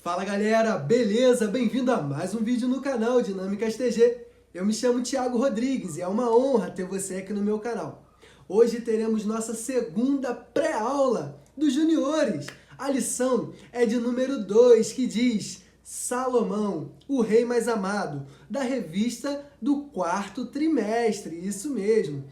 Fala galera, beleza? Bem-vindo a mais um vídeo no canal Dinâmicas TG. Eu me chamo Thiago Rodrigues e é uma honra ter você aqui no meu canal. Hoje teremos nossa segunda pré-aula dos juniores. A lição é de número 2, que diz Salomão, o rei mais amado, da revista do quarto trimestre, isso mesmo.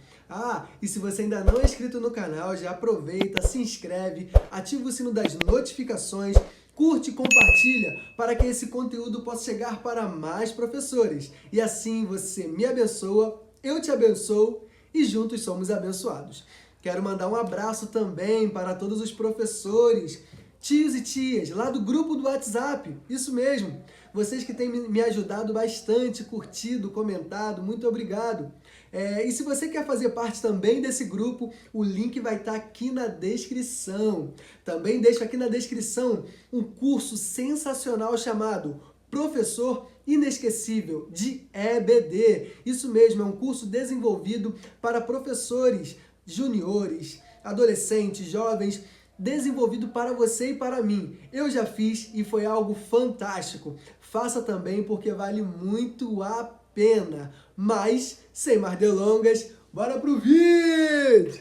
E se você ainda não é inscrito no canal, já aproveita, se inscreve, ativa o sino das notificações, curte e compartilha para que esse conteúdo possa chegar para mais professores. E assim você me abençoa, eu te abençoo e juntos somos abençoados. Quero mandar um abraço também para todos os professores, tios e tias, lá do grupo do WhatsApp, isso mesmo. Vocês que têm me ajudado bastante, curtido, comentado, muito obrigado. E se você quer fazer parte também desse grupo, o link vai estar aqui na descrição. Também deixo aqui na descrição um curso sensacional chamado Professor Inesquecível de EBD. Isso mesmo, é um curso desenvolvido para professores juniores, adolescentes, jovens, desenvolvido para você e para mim. Eu já fiz e foi algo fantástico. Faça também porque vale muito a pena. Mas, sem mais delongas, bora pro vídeo!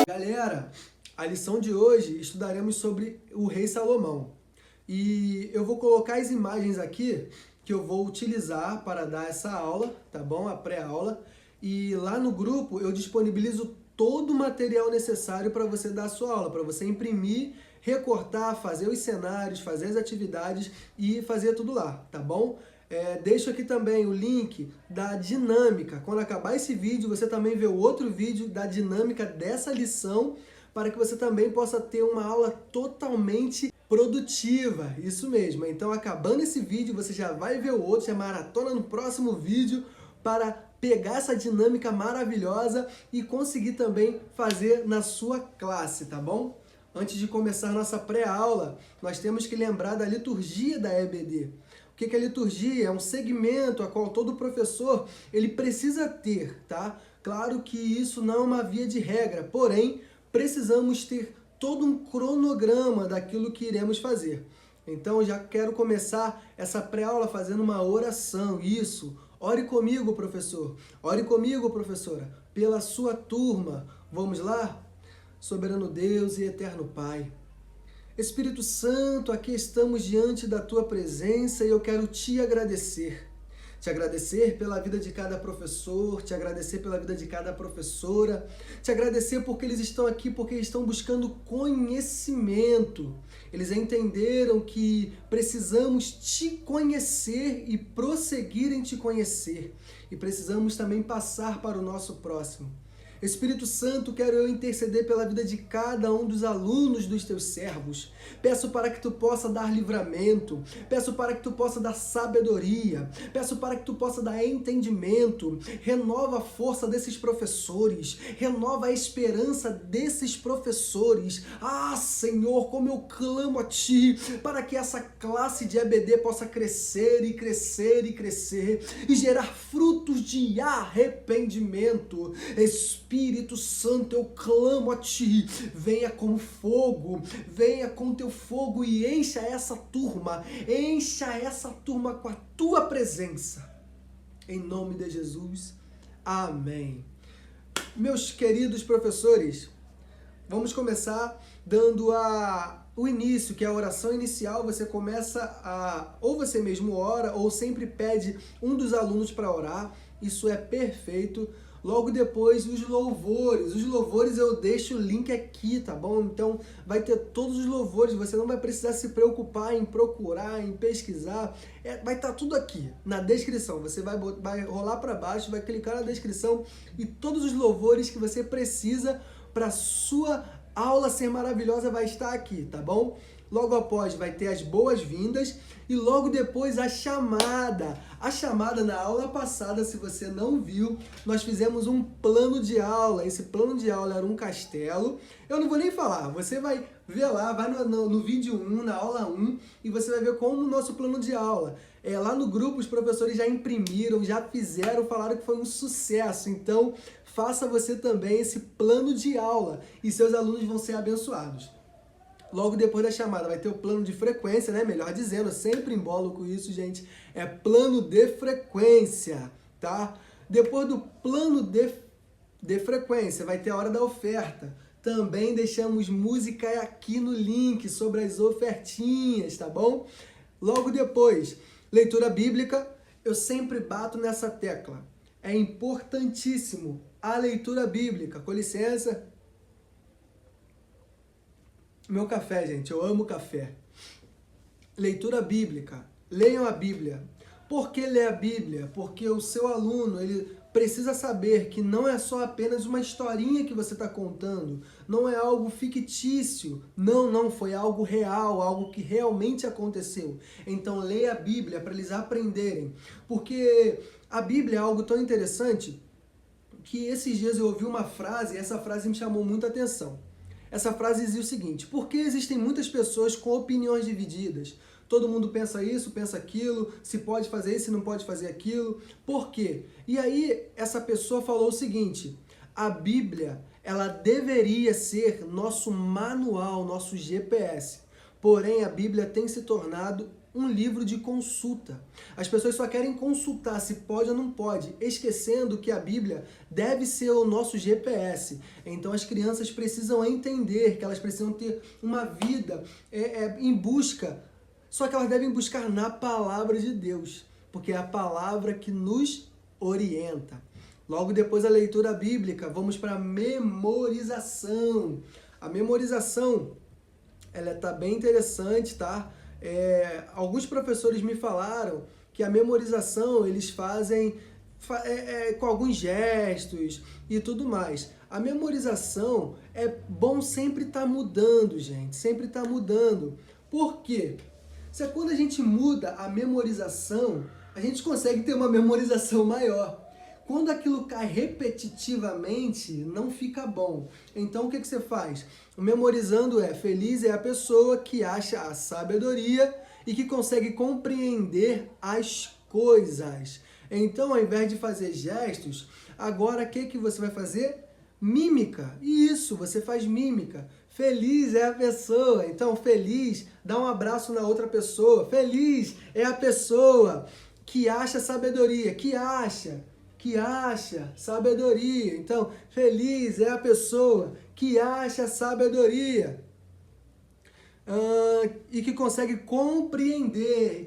Galera, a lição de hoje estudaremos sobre o rei Salomão. E eu vou colocar as imagens aqui que eu vou utilizar para dar essa aula, tá bom? A pré-aula. E lá no grupo eu disponibilizo todo o material necessário para você dar a sua aula, para você imprimir, recortar, fazer os cenários, fazer as atividades e fazer tudo lá, tá bom? Deixo aqui também o link da dinâmica. Quando acabar esse vídeo, você também vê o outro vídeo da dinâmica dessa lição, para que você também possa ter uma aula totalmente produtiva. Isso mesmo. Então, acabando esse vídeo, você já vai ver o outro, já maratona no próximo vídeo, para pegar essa dinâmica maravilhosa e conseguir também fazer na sua classe, tá bom? Antes de começar nossa pré-aula, nós temos que lembrar da liturgia da EBD. O que é a liturgia? É um segmento a qual todo professor ele precisa ter, tá? Claro que isso não é uma via de regra, porém, precisamos ter todo um cronograma daquilo que iremos fazer. Então, já quero começar essa pré-aula fazendo uma oração. Isso! Ore comigo, professor. Ore comigo, professora, pela sua turma. Vamos lá? Soberano Deus e eterno Pai. Espírito Santo, aqui estamos diante da tua presença e eu quero te agradecer. Te agradecer pela vida de cada professor, te agradecer pela vida de cada professora, te agradecer porque eles estão aqui, porque estão buscando conhecimento. Eles entenderam que precisamos te conhecer e prosseguir em te conhecer. E precisamos também passar para o nosso próximo. Espírito Santo, quero eu interceder pela vida de cada um dos alunos dos teus servos. Peço para que tu possa dar livramento, peço para que tu possa dar sabedoria, peço para que tu possa dar entendimento. Renova a força desses professores, renova a esperança desses professores. Senhor, como eu clamo a ti, para que essa classe de EBD possa crescer e crescer e crescer e gerar frutos de arrependimento. Espírito Santo, eu clamo a ti, venha com fogo, venha com teu fogo e encha essa turma com a tua presença. Em nome de Jesus, amém. Meus queridos professores, vamos começar dando o início, que é a oração inicial. Você começa ou você mesmo ora, ou sempre pede um dos alunos para orar, isso é perfeito. Logo depois, os louvores. Os louvores eu deixo o link aqui, tá bom? Então, vai ter todos os louvores. Você não vai precisar se preocupar em procurar, em pesquisar. Vai estar tudo aqui, na descrição. Você vai rolar para baixo, vai clicar na descrição e todos os louvores que você precisa para a sua aula ser maravilhosa vai estar aqui, tá bom? Logo após vai ter as boas-vindas e logo depois a chamada. A chamada na aula passada, se você não viu, nós fizemos um plano de aula. Esse plano de aula era um castelo. Eu não vou nem falar, você vai ver lá, vai no vídeo 1, na aula 1, e você vai ver como o nosso plano de aula. Lá no grupo os professores já imprimiram, já fizeram, falaram que foi um sucesso. Então, faça você também esse plano de aula e seus alunos vão ser abençoados. Logo depois da chamada vai ter o plano de frequência, né? Melhor dizendo, eu sempre embolo com isso, gente. É plano de frequência, tá? Depois do plano de frequência vai ter a hora da oferta. Também deixamos música aqui no link sobre as ofertinhas, tá bom? Logo depois, leitura bíblica, eu sempre bato nessa tecla. É importantíssimo a leitura bíblica. Com licença. Meu café, gente, eu amo café. Leitura bíblica. Leiam a Bíblia. Por que ler a Bíblia? Porque o seu aluno, ele precisa saber que não é só apenas uma historinha que você está contando, não é algo fictício, não, foi algo real, algo que realmente aconteceu. Então leia a Bíblia para eles aprenderem, porque a Bíblia é algo tão interessante que esses dias eu ouvi uma frase e essa frase me chamou muita atenção. Essa frase dizia o seguinte: por que existem muitas pessoas com opiniões divididas? Todo mundo pensa isso, pensa aquilo, se pode fazer isso, se não pode fazer aquilo. Por quê? E aí essa pessoa falou o seguinte: a Bíblia, ela deveria ser nosso manual, nosso GPS. Porém, a Bíblia tem se tornado um livro de consulta. As pessoas só querem consultar se pode ou não pode, esquecendo que a Bíblia deve ser o nosso GPS. Então as crianças precisam entender que elas precisam ter uma vida em busca, só que elas devem buscar na palavra de Deus, porque é a palavra que nos orienta. Logo depois da leitura bíblica, vamos para a memorização. A memorização, ela tá bem interessante, tá? Alguns professores me falaram que a memorização eles fazem com alguns gestos e tudo mais. A memorização é bom sempre estar mudando, gente, sempre estar mudando. Por quê? Quando a gente muda a memorização, a gente consegue ter uma memorização maior. Quando aquilo cai repetitivamente, não fica bom. Então, o que você faz? O memorizando feliz é a pessoa que acha a sabedoria e que consegue compreender as coisas. Então, ao invés de fazer gestos, agora o que você vai fazer? Mímica. Isso, você faz mímica. Feliz é a pessoa. Então, feliz, dá um abraço na outra pessoa. Feliz é a pessoa que acha sabedoria, que acha sabedoria. Então, feliz é a pessoa que acha sabedoria e que consegue compreender,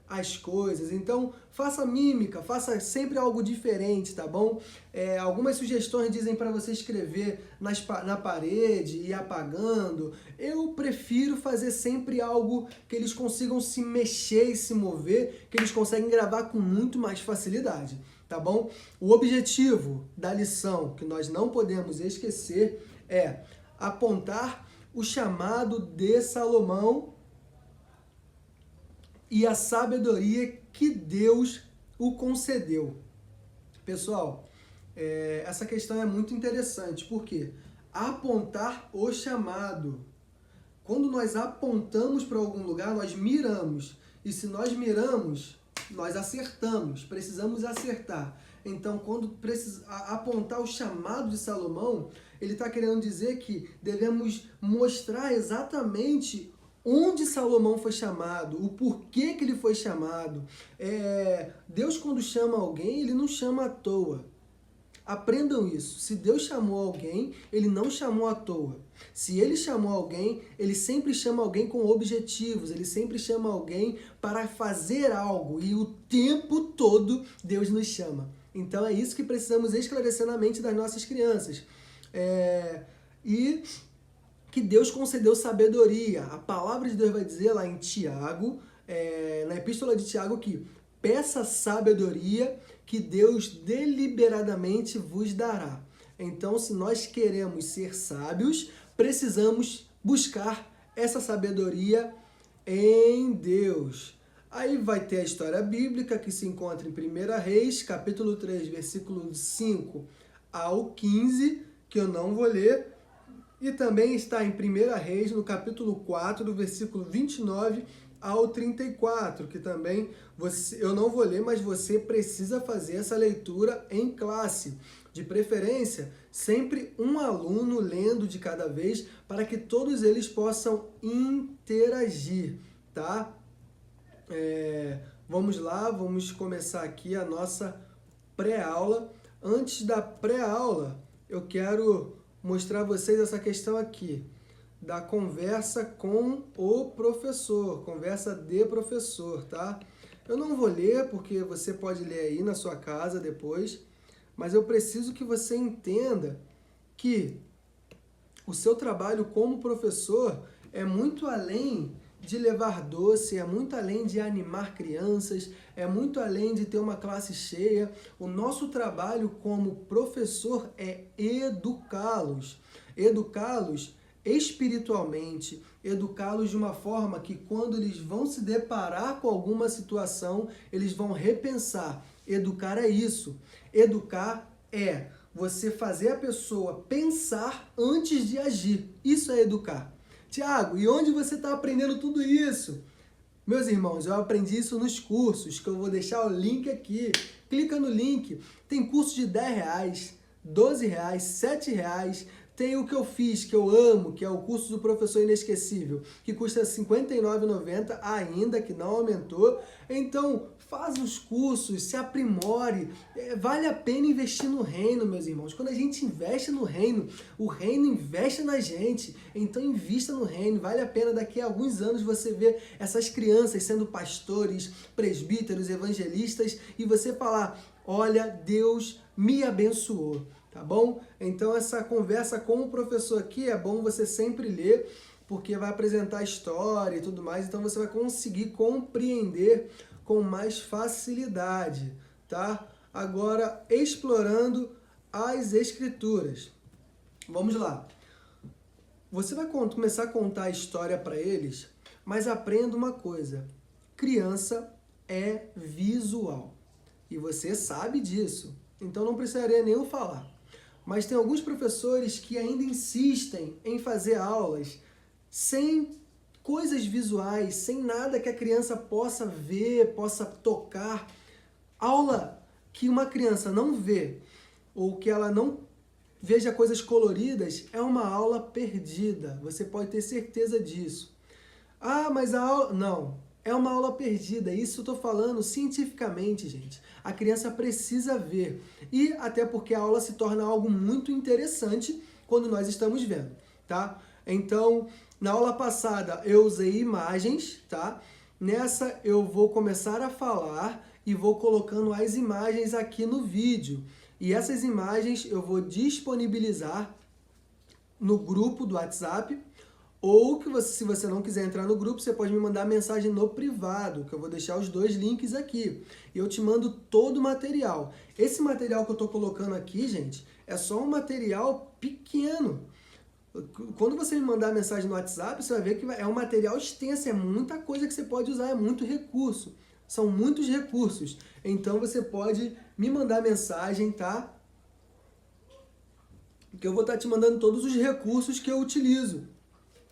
as coisas. Então, faça mímica, faça sempre algo diferente, tá bom? Algumas sugestões dizem para você escrever na parede e ir apagando. Eu prefiro fazer sempre algo que eles consigam se mexer e se mover, que eles conseguem gravar com muito mais facilidade, tá bom? O objetivo da lição, que nós não podemos esquecer, é apontar o chamado de Salomão e a sabedoria que Deus o concedeu. Pessoal, essa questão é muito interessante, porque apontar o chamado. Quando nós apontamos para algum lugar, nós miramos. E se nós miramos, nós acertamos. Precisamos acertar. Então, quando apontar o chamado de Salomão, ele está querendo dizer que devemos mostrar exatamente onde Salomão foi chamado, o porquê que ele foi chamado. Deus, quando chama alguém, ele não chama à toa. Aprendam isso. Se Deus chamou alguém, ele não chamou à toa. Se ele chamou alguém, ele sempre chama alguém com objetivos, ele sempre chama alguém para fazer algo. E o tempo todo Deus nos chama. Então é isso que precisamos esclarecer na mente das nossas crianças. E que Deus concedeu sabedoria. A palavra de Deus vai dizer lá em Tiago, na epístola de Tiago, que peça sabedoria que Deus deliberadamente vos dará. Então, se nós queremos ser sábios, precisamos buscar essa sabedoria em Deus. Aí vai ter a história bíblica que se encontra em 1 Reis, capítulo 3, versículo 5 ao 15, que eu não vou ler. E também está em 1 Reis, no capítulo 4, do versículo 29 ao 34, que também eu não vou ler, mas você precisa fazer essa leitura em classe. De preferência, sempre um aluno lendo de cada vez para que todos eles possam interagir, tá? Vamos lá, vamos começar aqui a nossa pré-aula. Antes da pré-aula, eu quero mostrar a vocês essa questão aqui, da conversa com o professor, conversa de professor, tá? Eu não vou ler, porque você pode ler aí na sua casa depois, mas eu preciso que você entenda que o seu trabalho como professor é muito além de levar doce, é muito além de animar crianças, é muito além de ter uma classe cheia. O nosso trabalho como professor é educá-los. Educá-los espiritualmente, educá-los de uma forma que quando eles vão se deparar com alguma situação, eles vão repensar. Educar é isso. Educar é você fazer a pessoa pensar antes de agir. Isso é educar. Tiago, e onde você está aprendendo tudo isso? Meus irmãos, eu aprendi isso nos cursos, que eu vou deixar o link aqui. Clica no link. Tem curso de R$10, R$12, R$7. Tem o que eu fiz, que eu amo, que é o curso do Professor Inesquecível, que custa R$ 59,90 ainda, que não aumentou. Então, faz os cursos, se aprimore. Vale a pena investir no reino, meus irmãos. Quando a gente investe no reino, o reino investe na gente. Então, invista no reino. Vale a pena daqui a alguns anos você ver essas crianças sendo pastores, presbíteros, evangelistas e você falar, olha, Deus me abençoou. Tá bom? Então, essa conversa com o professor aqui é bom você sempre ler, porque vai apresentar a história e tudo mais, então você vai conseguir compreender com mais facilidade, tá? Agora, explorando as escrituras. Vamos lá. Você vai começar a contar a história para eles, mas aprenda uma coisa. Criança é visual. E você sabe disso. Então, não precisaria nem eu falar. Mas tem alguns professores que ainda insistem em fazer aulas sem coisas visuais, sem nada que a criança possa ver, possa tocar. Aula que uma criança não vê ou que ela não veja coisas coloridas é uma aula perdida. Você pode ter certeza disso. Ah, mas a aula... Não. É uma aula perdida, isso eu estou falando cientificamente, gente. A criança precisa ver. E até porque a aula se torna algo muito interessante quando nós estamos vendo, tá? Então, na aula passada eu usei imagens, tá? Nessa eu vou começar a falar e vou colocando as imagens aqui no vídeo. E essas imagens eu vou disponibilizar no grupo do WhatsApp. Ou que você, se você não quiser entrar no grupo, você pode me mandar mensagem no privado, que eu vou deixar os dois links aqui. E eu te mando todo o material. Esse material que eu estou colocando aqui, gente, é só um material pequeno. Quando você me mandar mensagem no WhatsApp, você vai ver que é um material extenso, é muita coisa que você pode usar, é muito recurso. São muitos recursos. Então você pode me mandar mensagem, tá? Que eu vou estar te mandando todos os recursos que eu utilizo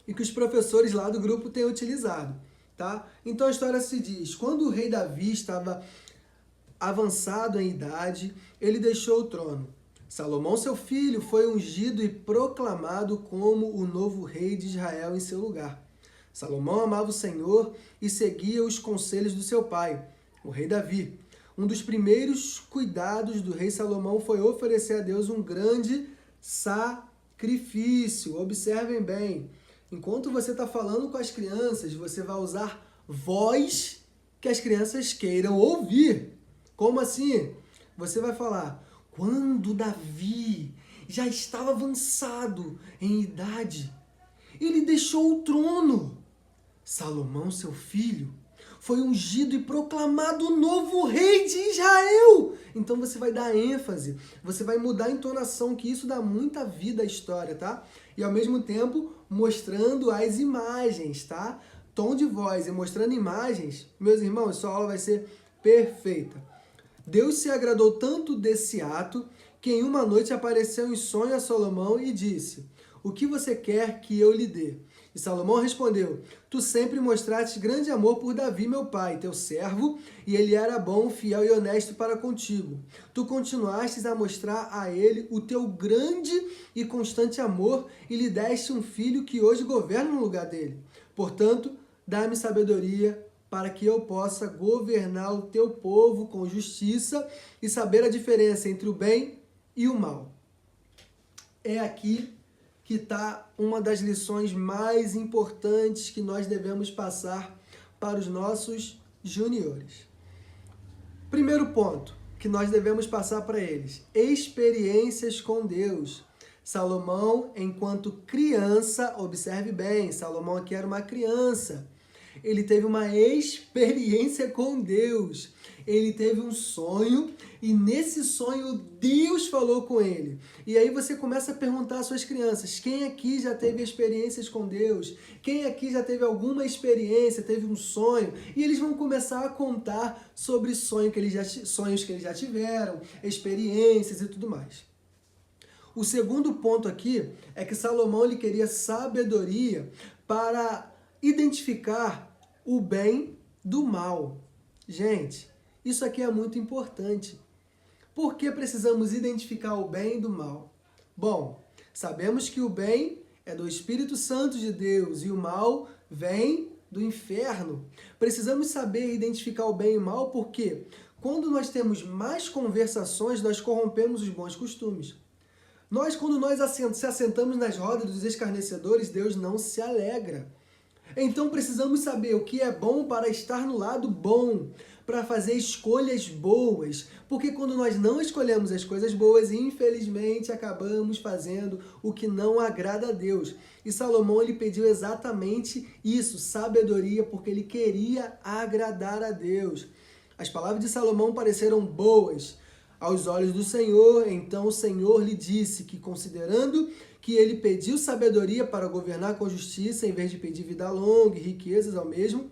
e que os professores lá do grupo têm utilizado, tá? Então a história se diz, quando o rei Davi estava avançado em idade, ele deixou o trono. Salomão, seu filho, foi ungido e proclamado como o novo rei de Israel em seu lugar. Salomão amava o Senhor e seguia os conselhos do seu pai, o rei Davi. Um dos primeiros cuidados do rei Salomão foi oferecer a Deus um grande sacrifício. Observem bem. Enquanto você está falando com as crianças, você vai usar voz que as crianças queiram ouvir. Como assim? Você vai falar, quando Davi já estava avançado em idade, ele deixou o trono. Salomão, seu filho, foi ungido e proclamado o novo rei de Israel. Então você vai dar ênfase, você vai mudar a entonação, que isso dá muita vida à história, tá? E ao mesmo tempo mostrando as imagens, tá? Tom de voz e mostrando imagens, meus irmãos, sua aula vai ser perfeita. Deus se agradou tanto desse ato que em uma noite apareceu em sonho a Salomão e disse, o que você quer que eu lhe dê? E Salomão respondeu: Tu sempre mostraste grande amor por Davi, meu pai, teu servo, e ele era bom, fiel e honesto para contigo. Tu continuastes a mostrar a ele o teu grande e constante amor e lhe deste um filho que hoje governa no lugar dele. Portanto, dá-me sabedoria para que eu possa governar o teu povo com justiça e saber a diferença entre o bem e o mal. É aqui que está uma das lições mais importantes que nós devemos passar para os nossos juniores. Primeiro ponto que nós devemos passar para eles: experiências com Deus. Salomão, enquanto criança, observe bem, Salomão aqui era uma criança. Ele teve uma experiência com Deus. Ele teve um sonho e nesse sonho Deus falou com ele. E aí você começa a perguntar às suas crianças: quem aqui já teve experiências com Deus? Quem aqui já teve alguma experiência, teve um sonho? E eles vão começar a contar sobre sonhos que eles já tiveram, experiências e tudo mais. O segundo ponto aqui é que Salomão ele queria sabedoria para identificar o bem do mal. Gente, isso aqui é muito importante. Por que precisamos identificar o bem do mal? Bom, sabemos que o bem é do Espírito Santo de Deus e o mal vem do inferno. Precisamos saber identificar o bem e o mal porque quando nós temos mais conversações, nós corrompemos os bons costumes. Quando nós se assentamos nas rodas dos escarnecedores, Deus não se alegra. Então precisamos saber o que é bom para estar no lado bom, para fazer escolhas boas, porque quando nós não escolhemos as coisas boas, infelizmente acabamos fazendo o que não agrada a Deus. E Salomão ele pediu exatamente isso, sabedoria, porque ele queria agradar a Deus. As palavras de Salomão pareceram boas aos olhos do Senhor, então o Senhor lhe disse que, considerando que ele pediu sabedoria para governar com justiça, em vez de pedir vida longa e riquezas ao mesmo,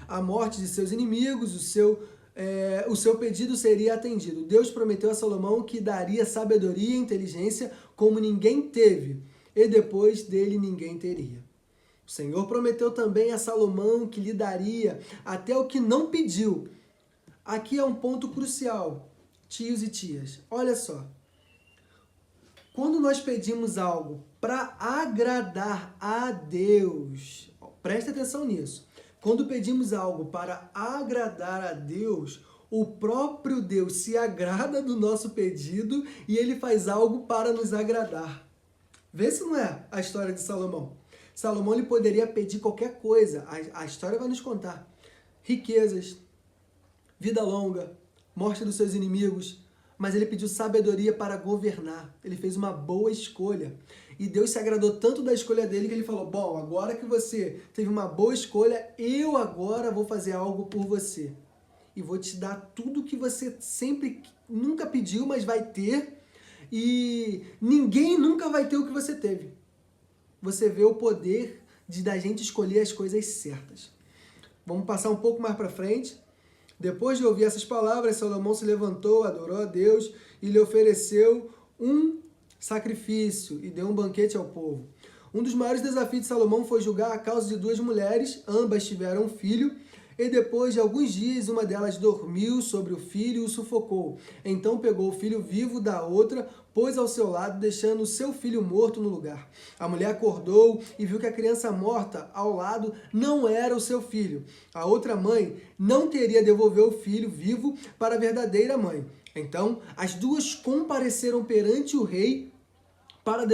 a morte de seus inimigos, o seu pedido seria atendido. Deus prometeu a Salomão que daria sabedoria e inteligência como ninguém teve, e depois dele ninguém teria. O Senhor prometeu também a Salomão que lhe daria até o que não pediu. Aqui é um ponto crucial. Tios e tias, olha só. Quando nós pedimos algo para agradar a Deus, presta atenção nisso. Quando pedimos algo para agradar a Deus, o próprio Deus se agrada do nosso pedido e ele faz algo para nos agradar. Vê se não é a história de Salomão. Salomão ele poderia pedir qualquer coisa, a história vai nos contar. Riquezas, vida longa, morte dos seus inimigos, mas ele pediu sabedoria para governar. Ele fez uma boa escolha. E Deus se agradou tanto da escolha dele que ele falou: bom, agora que você teve uma boa escolha, eu agora vou fazer algo por você. E vou te dar tudo que você sempre, nunca pediu, mas vai ter. E ninguém nunca vai ter o que você teve. Você vê o poder da gente escolher as coisas certas. Vamos passar um pouco mais para frente. Depois de ouvir essas palavras, Salomão se levantou, adorou a Deus e lhe ofereceu um sacrifício e deu um banquete ao povo. Um dos maiores desafios de Salomão foi julgar a causa de duas mulheres, ambas tiveram um filho, e depois de alguns dias uma delas dormiu sobre o filho e o sufocou. Então pegou o filho vivo da outra, pôs ao seu lado, deixando o seu filho morto no lugar. A mulher acordou e viu que a criança morta ao lado não era o seu filho. A outra mãe não teria devolver o filho vivo para a verdadeira mãe. Então as duas compareceram perante o rei para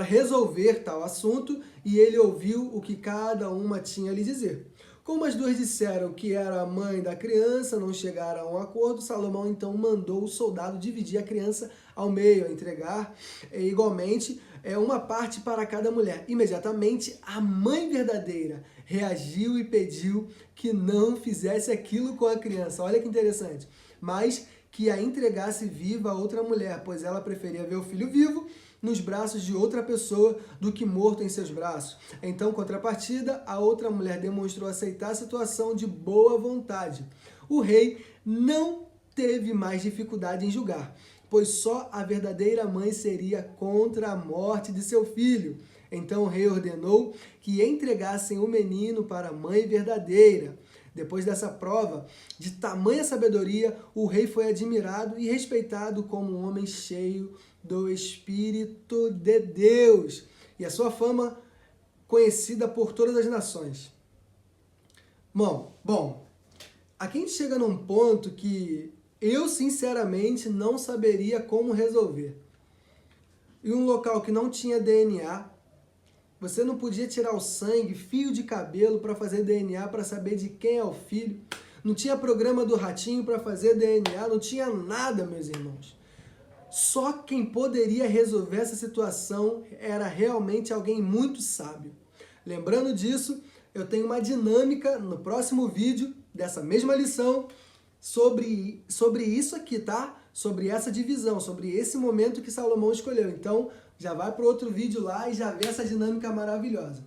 resolver tal assunto, e ele ouviu o que cada uma tinha a lhe dizer. Como as duas disseram que era a mãe da criança, não chegaram a um acordo, Salomão então mandou o soldado dividir a criança ao meio, a entregar igualmente uma parte para cada mulher. Imediatamente, a mãe verdadeira reagiu e pediu que não fizesse aquilo com a criança. Olha que interessante. Mas que a entregasse viva a outra mulher, pois ela preferia ver o filho vivo nos braços de outra pessoa do que morto em seus braços. Então, contrapartida, a outra mulher demonstrou aceitar a situação de boa vontade. O rei não teve mais dificuldade em julgar, pois só a verdadeira mãe seria contra a morte de seu filho. Então o rei ordenou que entregassem o menino para a mãe verdadeira. Depois dessa prova de tamanha sabedoria, o rei foi admirado e respeitado como um homem cheio do Espírito de Deus, e a sua fama conhecida por todas as nações. Bom, aqui a gente chega num ponto que eu, sinceramente, não saberia como resolver. Em um local que não tinha DNA, você não podia tirar o sangue, fio de cabelo para fazer DNA, para saber de quem é o filho. Não tinha programa do ratinho para fazer DNA, não tinha nada, meus irmãos. Só quem poderia resolver essa situação era realmente alguém muito sábio. Lembrando disso, eu tenho uma dinâmica no próximo vídeo dessa mesma lição sobre isso aqui, tá? Sobre essa divisão, sobre esse momento que Salomão escolheu. Então, já vai para o outro vídeo lá e já vê essa dinâmica maravilhosa.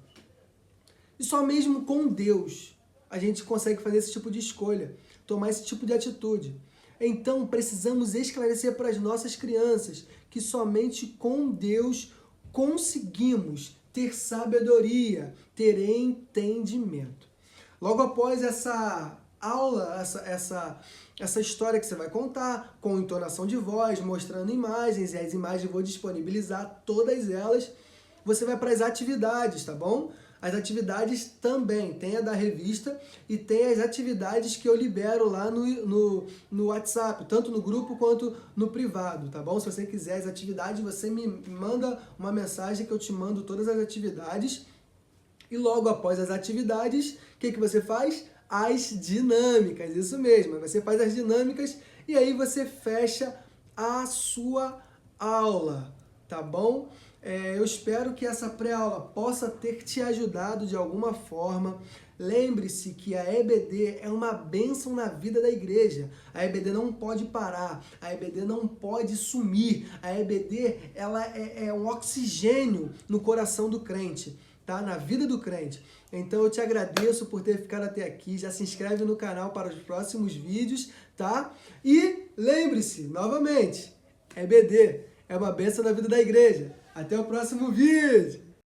E só mesmo com Deus a gente consegue fazer esse tipo de escolha, tomar esse tipo de atitude. Então, precisamos esclarecer para as nossas crianças que somente com Deus conseguimos ter sabedoria, ter entendimento. Logo após essa aula, essa história que você vai contar, com entonação de voz, mostrando imagens, e as imagens eu vou disponibilizar todas elas, você vai para as atividades, tá bom? As atividades também, tem a da revista e tem as atividades que eu libero lá no WhatsApp, tanto no grupo quanto no privado, tá bom? Se você quiser as atividades, você me manda uma mensagem que eu te mando todas as atividades. E logo após as atividades, o que você faz? As dinâmicas, isso mesmo. Você faz as dinâmicas e aí você fecha a sua aula, tá bom? Eu espero que essa pré-aula possa ter te ajudado de alguma forma. Lembre-se que a EBD é uma bênção na vida da igreja. A EBD não pode parar, a EBD não pode sumir. A EBD ela é um oxigênio no coração do crente, tá? Na vida do crente. Então eu te agradeço por ter ficado até aqui. Já se inscreve no canal para os próximos vídeos, tá? E lembre-se, novamente, EBD é uma bênção na vida da igreja. Até o próximo vídeo!